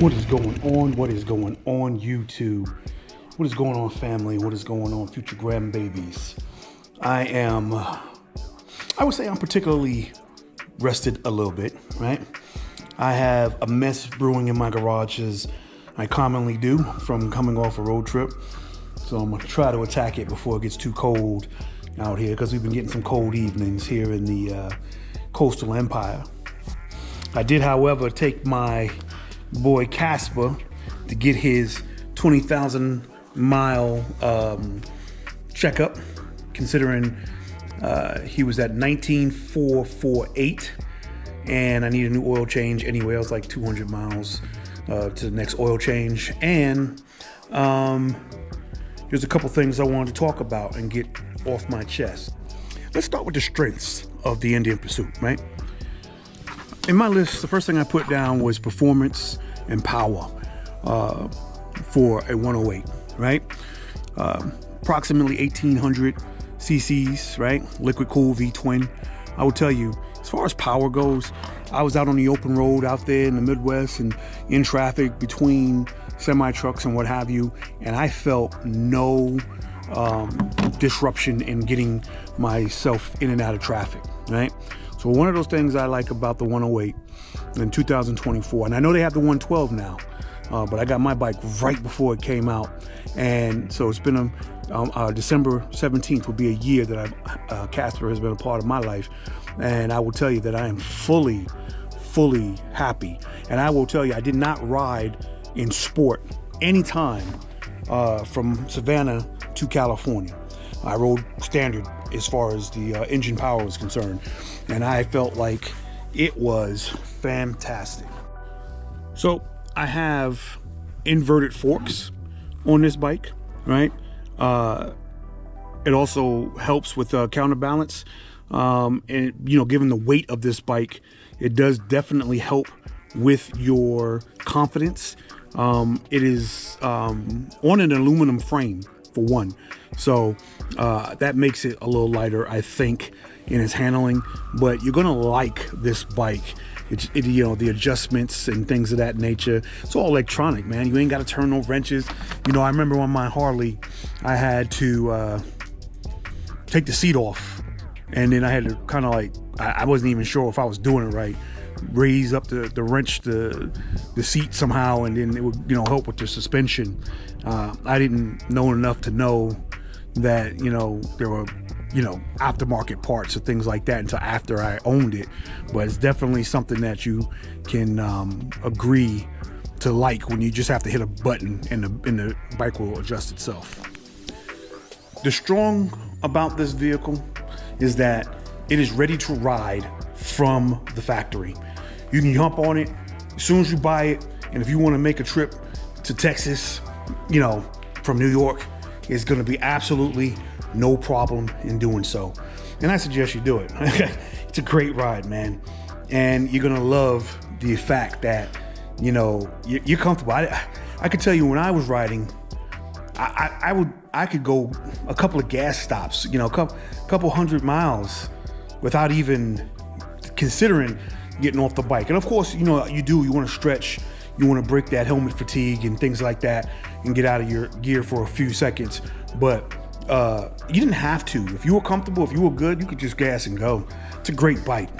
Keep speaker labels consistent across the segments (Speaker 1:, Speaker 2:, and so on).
Speaker 1: What is going on? What is going on, YouTube? What is going on, family? What is going on, future grandbabies? I would say I'm particularly rested a little bit, right? I have a mess brewing in my garage as I commonly do from coming off a road trip. So I'm gonna try to attack it before it gets too cold out here, because we've been getting some cold evenings here in the coastal empire. I did, however, take my boy Casper to get his 20,000 mile checkup, considering he was at 19,448, and I need a new oil change anyway. I was like 200 miles to the next oil change. And there's a couple things I wanted to talk about and get off my chest. Let's start with the strengths of the Indian Pursuit, right? In my list, the first thing I put down was performance and power for a 108, right? Approximately 1,800 cc's, right? Liquid cooled V-twin. I will tell you, as far as power goes, I was out on the open road out there in the Midwest and in traffic between semi trucks and what have you, and I felt no disruption in getting myself in and out of traffic, right? So one of those things I like about the 108 in 2024, and I know they have the 112 now, but I got my bike right before it came out, and so it's been December 17th will be a year that Casper has been a part of my life, and I will tell you that I am fully happy. And I will tell you, I did not ride in sport anytime from Savannah to California. I rode standard as far as the engine power was concerned, and I felt like it was fantastic. So I have inverted forks on this bike, right? It also helps with counterbalance, and given the weight of this bike, it does definitely help with your confidence. It is on an aluminum frame, for one, so that makes it a little lighter, I think, in its handling. But you're gonna like this bike. The adjustments and things of that nature. It's all electronic, man. You ain't got to turn no wrenches. I remember on my Harley, I had to take the seat off, and then I had to kind of like, I wasn't even sure if I was doing it right, raise up the wrench, the seat somehow, and then it would help with the suspension. I didn't know enough to know that there were aftermarket parts or things like that until after I owned it. But it's definitely something that you can agree to like when you just have to hit a button and the bike will adjust itself. The strong about this vehicle is that it is ready to ride from the factory. You can jump on it as soon as you buy it, and if you want to make a trip to Texas, from New York, it's going to be absolutely no problem in doing so. And I suggest you do it. It's a great ride, man. And you're going to love the fact that, you're comfortable. I could tell you, when I was riding, I could go a couple of gas stops, a couple 100 miles without even considering getting off the bike. And of course, you want to stretch, you want to break that helmet fatigue and things like that and get out of your gear for a few seconds. But you didn't have to. If you were comfortable, if you were good, you could just gas and go. It's a great bike.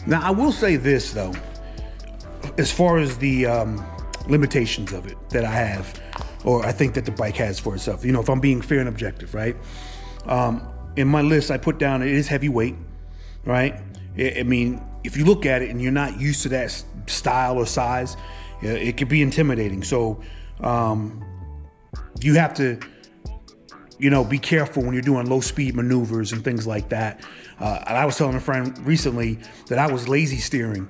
Speaker 1: Now, I will say this though, as far as the limitations of it that I have, or I think that the bike has for itself, if I'm being fair and objective, right? In my list, I put down it is heavyweight, right? I mean, if you look at it and you're not used to that style or size, it could be intimidating. So you have to, be careful when you're doing low speed maneuvers and things like that. And I was telling a friend recently that I was lazy steering,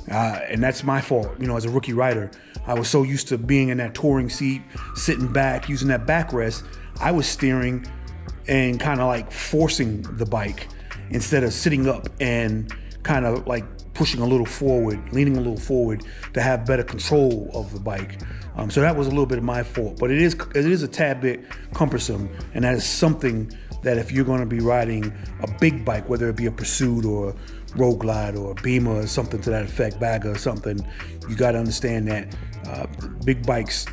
Speaker 1: and that's my fault. As a rookie rider, I was so used to being in that touring seat, sitting back, using that backrest. I was steering and kind of like forcing the bike instead of sitting up and kind of like pushing a little forward, leaning a little forward to have better control of the bike. So that was a little bit of my fault, but it is a tad bit cumbersome, and that is something that if you're going to be riding a big bike, whether it be a Pursuit or Road Glide or Beamer or something to that effect, Bagger or something, you got to understand that big bikes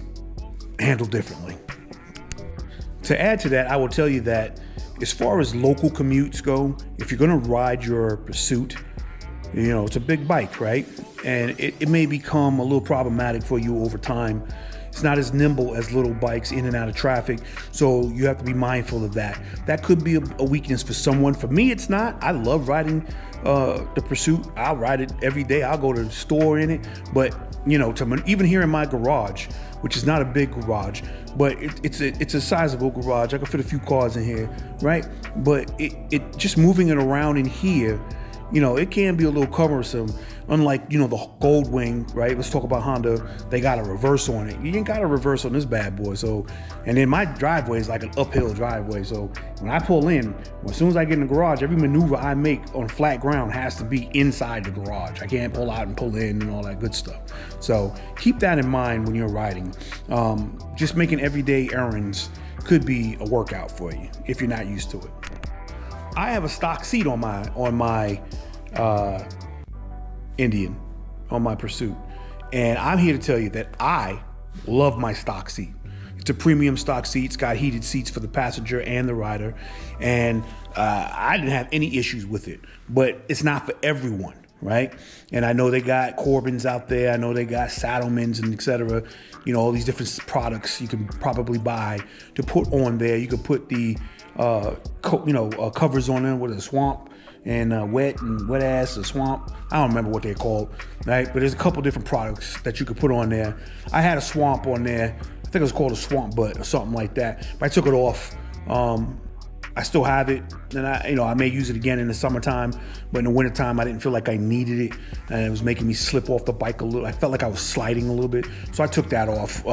Speaker 1: handle differently. To add to that, I will tell you that as far as local commutes go, if you're going to ride your Pursuit, it's a big bike, right? And it may become a little problematic for you over time. It's not as nimble as little bikes in and out of traffic, so you have to be mindful of that. That could be a weakness for someone. For me, it's not. I love riding the Pursuit. I'll ride it every day. I'll go to the store in it. But even here in my garage, which is not a big garage, but it's a sizable garage. I can fit a few cars in here, right? But it just moving it around in here, it can be a little cumbersome. Unlike, the Goldwing, right? Let's talk about Honda. They got a reverse on it. You ain't got a reverse on this bad boy. So, and then my driveway is like an uphill driveway. So when I pull in, as soon as I get in the garage, every maneuver I make on flat ground has to be inside the garage. I can't pull out and pull in and all that good stuff. So keep that in mind when you're riding. Just making everyday errands could be a workout for you if you're not used to it. I have a stock seat on my Indian, on my Pursuit, and I'm here to tell you that I love my stock seat. It's a premium stock seat. It's got heated seats for the passenger and the rider, and I didn't have any issues with it. But it's not for everyone, right? And I know they got Corbins out there. I know they got Saddlemans and etc. All these different products you can probably buy to put on there. You could put the covers on them with a swamp and wet ass, a swamp. I don't remember what they're called, right? But there's a couple different products that you could put on there. I had a swamp on there. I think it was called a swamp butt or something like that. But I took it off. I still have it, and I may use it again in the summertime, but in the wintertime, I didn't feel like I needed it, and it was making me slip off the bike a little. I felt like I was sliding a little bit, so I took that off.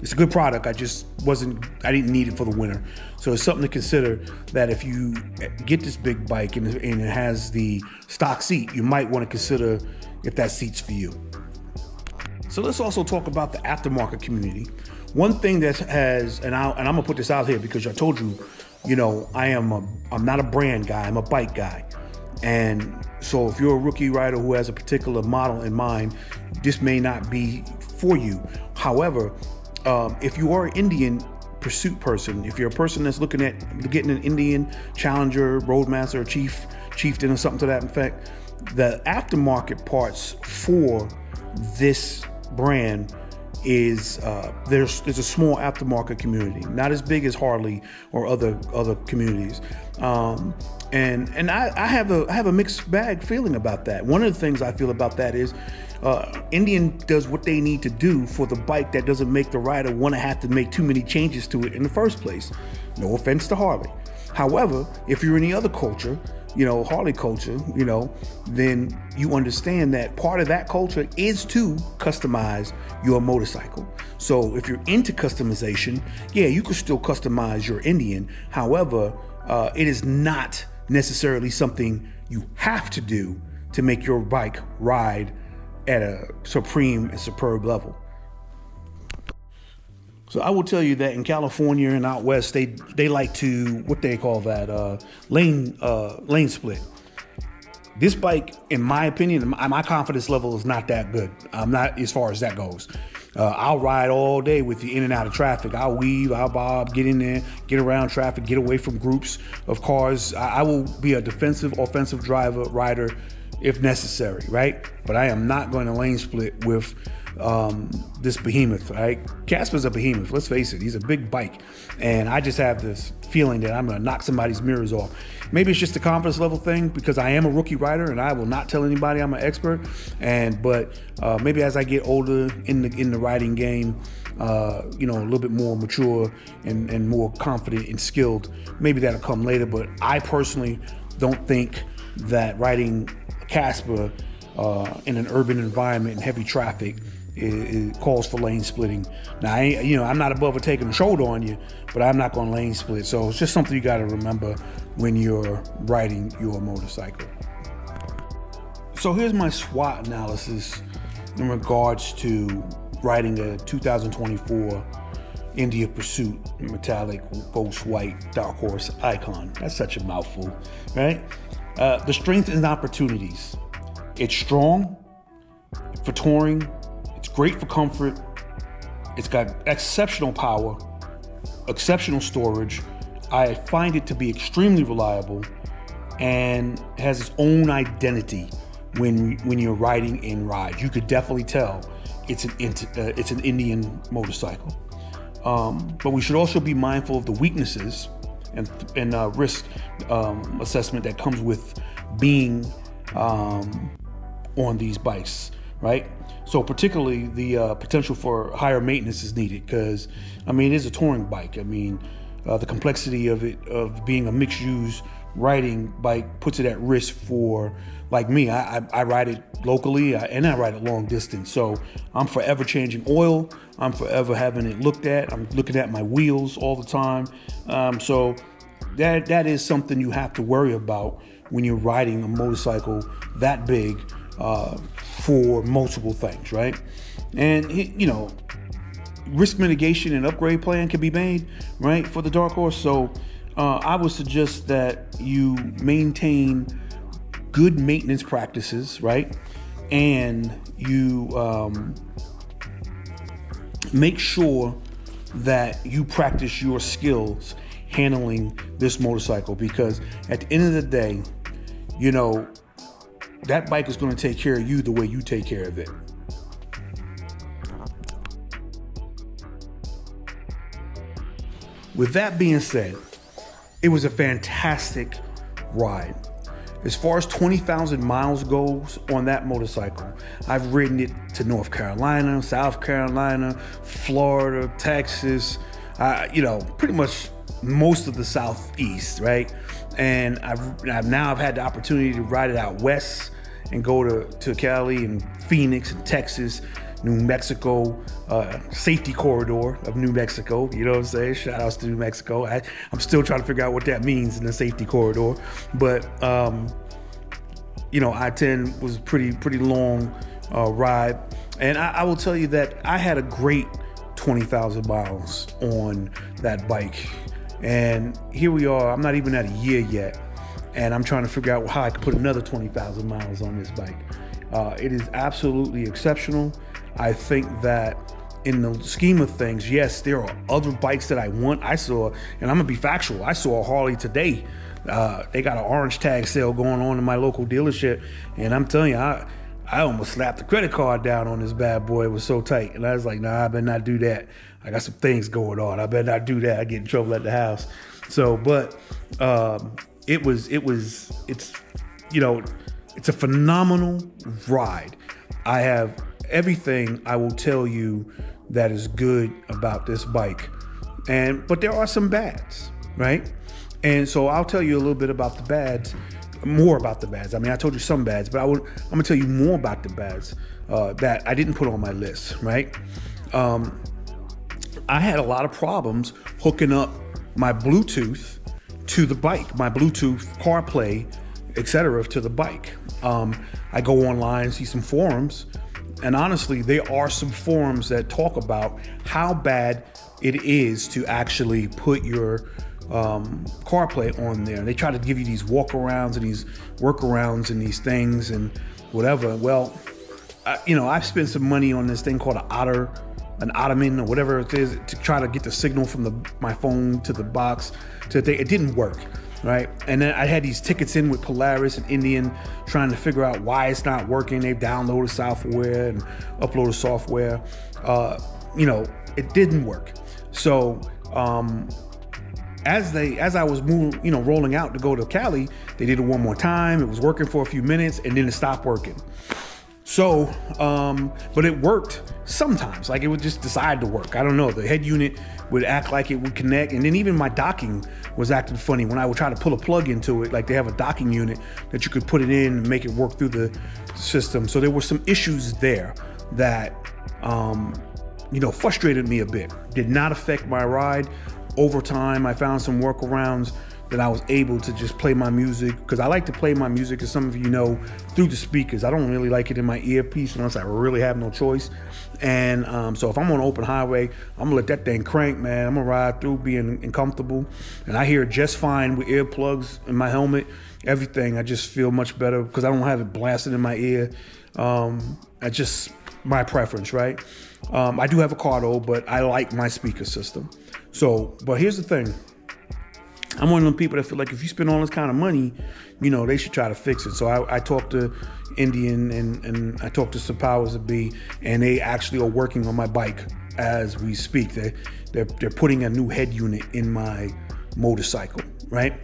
Speaker 1: It's a good product. I didn't need it for the winter. So it's something to consider, that if you get this big bike and it has the stock seat, you might want to consider if that seat's for you. So let's also talk about the aftermarket community. One thing that has, and I'm gonna put this out here because I told you, I'm not a brand guy, I'm a bike guy. And so if you're a rookie rider who has a particular model in mind, this may not be for you. However, if you are an Indian Pursuit person, if you're a person that's looking at getting an Indian Challenger, Roadmaster, or Chieftain or something to that effect, the aftermarket parts for this brand is there's a small aftermarket community, not as big as Harley or other communities, and I have a mixed bag feeling about that. One of the things I feel about that is Indian does what they need to do for the bike that doesn't make the rider want to have to make too many changes to it in the first place. No offense to Harley. However, if you're in the other culture, Harley culture, then you understand that part of that culture is to customize your motorcycle. So if you're into customization, yeah, you could still customize your Indian. However, it is not necessarily something you have to do to make your bike ride at a supreme and superb level. So I will tell you that in California and out west, they like to, what they call that, lane split. This bike, in my opinion, my confidence level is not that good. I'm not as far as that goes. I'll ride all day with you in and out of traffic. I'll weave, I'll bob, get in there, get around traffic, get away from groups of cars. I will be a defensive, offensive rider if necessary, right? But I am not going to lane split with this behemoth, right? Casper's a behemoth, let's face it. He's a big bike, and I just have this feeling that I'm going to knock somebody's mirrors off. Maybe it's just a confidence level thing because I am a rookie rider and I will not tell anybody I'm an expert. But maybe as I get older in the riding game, a little bit more mature and more confident and skilled, maybe that'll come later. But I personally don't think that riding Casper in an urban environment and heavy traffic it calls for lane splitting. Now, I'm not above taking a shoulder on you, but I'm not going to lane split. So it's just something you got to remember when you're riding your motorcycle. So here's my SWOT analysis in regards to riding the 2024 India Pursuit Metallic Ghost White Dark Horse Icon. That's such a mouthful, right? The strengths and opportunities. It's strong for touring. It's great for comfort. It's got exceptional power, exceptional storage. I find it to be extremely reliable and has its own identity when you're riding in rides. You could definitely tell it's an Indian motorcycle. But we should also be mindful of the weaknesses and risk assessment that comes with being on these bikes, right? So particularly the potential for higher maintenance is needed because, I mean, it is a touring bike. I mean, the complexity of it, of being a mixed use riding bike, puts it at risk for, like me, I ride it locally and I ride it long distance. So I'm forever changing oil. I'm forever having it looked at. I'm looking at my wheels all the time. So that is something you have to worry about when you're riding a motorcycle that big for multiple things, right? And, you know, risk mitigation and upgrade plan can be made, right, for the Dark Horse. So I would suggest that you maintain good maintenance practices, right? And you make sure that you practice your skills handling this motorcycle, because at the end of the day, you know, that bike is going to take care of you the way you take care of it. With that being said, it was a fantastic ride. As far as 20,000 miles goes on that motorcycle, I've ridden it to North Carolina, South Carolina, Florida, Texas, you know, pretty much most of the Southeast, right? And I've had the opportunity to ride it out west and go to Cali and Phoenix and Texas, New Mexico, safety corridor of New Mexico. You know what I'm saying? Shout outs to New Mexico. I'm still trying to figure out what that means in the safety corridor. But, you know, I-10 was pretty long ride. And I will tell you that I had a great 20,000 miles on that bike. And here we are, I'm not even at a year yet, and I'm trying to figure out how I can put another 20,000 miles on this bike. It is absolutely exceptional. I think that in the scheme of things, yes, there are other bikes that I want. I saw, and I'm gonna be factual, I saw a Harley today. They got an orange tag sale going on in my local dealership, and I'm telling you, I almost slapped the credit card down on this bad boy. It was so tight. And I was like, nah, I better not do that. I got some things going on. I better not do that. I get in trouble at the house. So, but it's, you know, it's a phenomenal ride. I have everything I will tell you that is good about this bike. But there are some bads, right? And so I'll tell you a little bit about the bads. More about the bads. I mean, I told you some bads, but I'm gonna tell you more about the bads that I didn't put on my list, right? I had a lot of problems hooking up my Bluetooth to the bike, my Bluetooth CarPlay, etc., to the bike. I go online, see some forums, and honestly, there are some forums that talk about how bad it is to actually put your CarPlay on there. They try to give you these walkarounds and these workarounds and these things and whatever. Well, you know, I've spent some money on this thing called an Ottoman or whatever it is to try to get the signal from my phone to the box to the thing. It didn't work, right? And then I had these tickets in with Polaris and Indian trying to figure out why it's not working. They've downloaded software and uploaded software. You know, it didn't work. So, as I was moving, you know, rolling out to go to Cali, they did it one more time. It was working for a few minutes and then it stopped working. So, but it worked sometimes. Like it would just decide to work. I don't know. The head unit would act like it would connect, and then even my docking was acting funny when I would try to pull a plug into it. Like they have a docking unit that you could put it in and make it work through the system. So there were some issues there that, you know, frustrated me a bit. Did not affect my ride. Over time, I found some workarounds that I was able to just play my music, because I like to play my music, as some of you know, through the speakers. I don't really like it in my earpiece unless I really have no choice. And so if I'm on an open highway, I'm gonna let that thing crank, man. I'm gonna ride through being comfortable, and I hear it just fine with earplugs in my helmet. Everything, I just feel much better because I don't have it blasted in my ear. I just, my preference, right? I do have a car though, but I like my speaker system. So, but here's the thing. I'm one of them people that feel like if you spend all this kind of money, you know, they should try to fix it. So I talked to Indian and I talked to some powers that be, and they actually are working on my bike as we speak. They're putting a new head unit in my motorcycle, right?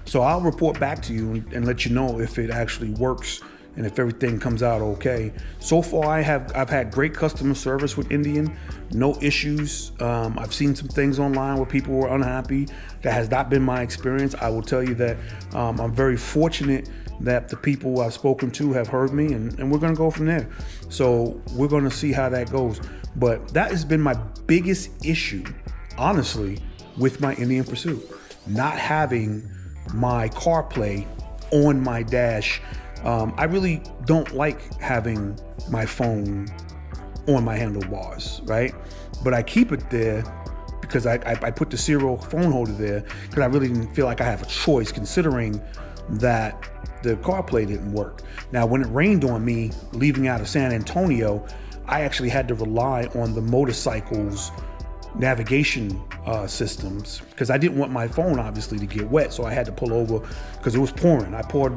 Speaker 1: So I'll report back to you and let you know if it actually works and if everything comes out okay. So far, I've had great customer service with Indian, no issues. I've seen some things online where people were unhappy. That has not been my experience. I will tell you that I'm very fortunate that the people I've spoken to have heard me, and we're gonna go from there. So we're gonna see how that goes. But that has been my biggest issue, honestly, with my Indian Pursuit. Not having my CarPlay on my dash. I really don't like having my phone on my handlebars, right? But I keep it there because I put the serial phone holder there because I really didn't feel like I have a choice, considering that the CarPlay didn't work. Now, when it rained on me leaving out of San Antonio, I actually had to rely on the motorcycle's navigation systems because I didn't want my phone obviously to get wet, so I had to pull over because it was pouring. I put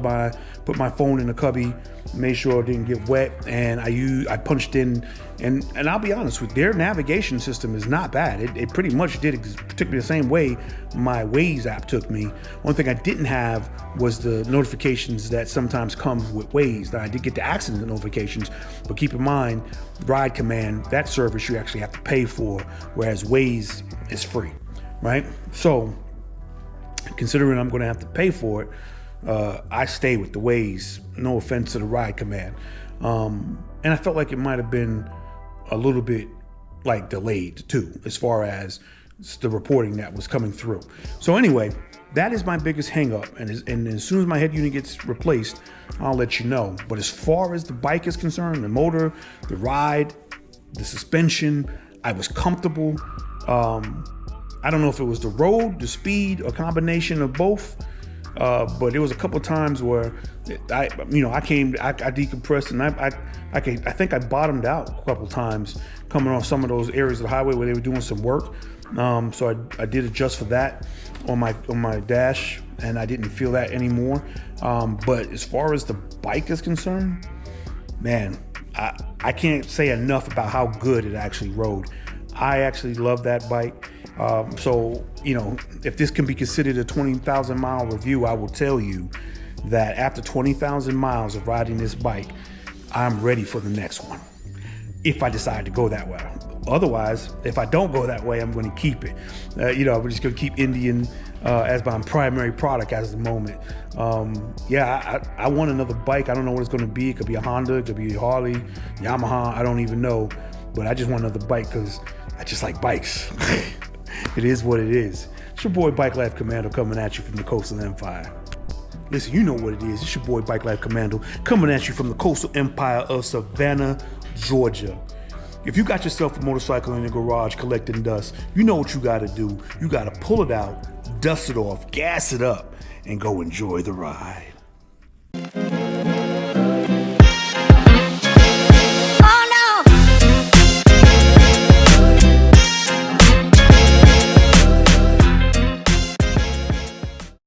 Speaker 1: my phone in the cubby, made sure it didn't get wet, and I punched in, and I'll be honest with their navigation system is not bad. It pretty much took me the same way my Waze app took me. One thing I didn't have was the notifications that sometimes come with Waze. Now, I did get the accident notifications, but keep in mind, Ride Command, that service you actually have to pay for, whereas Waze is free, right? So considering I'm going to have to pay for it, I stay with the Waze. No offense to the Ride Command. And I felt like it might have been a little bit like delayed too, as far as the reporting that was coming through. So anyway, that is my biggest hang up. And as soon as my head unit gets replaced, I'll let you know. But as far as the bike is concerned, the motor, the ride, the suspension, I was comfortable. I don't know if it was the road, the speed, or combination of both. But there was a couple of times where I decompressed, and I think I bottomed out a couple of times coming off some of those areas of the highway where they were doing some work. So I did adjust for that on my dash, and I didn't feel that anymore. But as far as the bike is concerned, man, I can't say enough about how good it actually rode. I actually love that bike. So, you know, if this can be considered a 20,000 mile review, I will tell you that after 20,000 miles of riding this bike, I'm ready for the next one, if I decide to go that way. Otherwise, if I don't go that way, I'm going to keep it. We're just going to keep Indian as my primary product as the moment. I want another bike. I don't know what it's going to be. It could be a Honda, it could be a Harley, Yamaha. I don't even know. But I just want another bike because I just like bikes. It is what it is. It's your boy Bike Life Commando coming at you from the Coastal Empire. Listen, you know what it is. It's your boy Bike Life Commando coming at you from the Coastal Empire of Savannah, Georgia. If you got yourself a motorcycle in your garage collecting dust, you know what you got to do. You got to pull it out, dust it off, gas it up, and go enjoy the ride.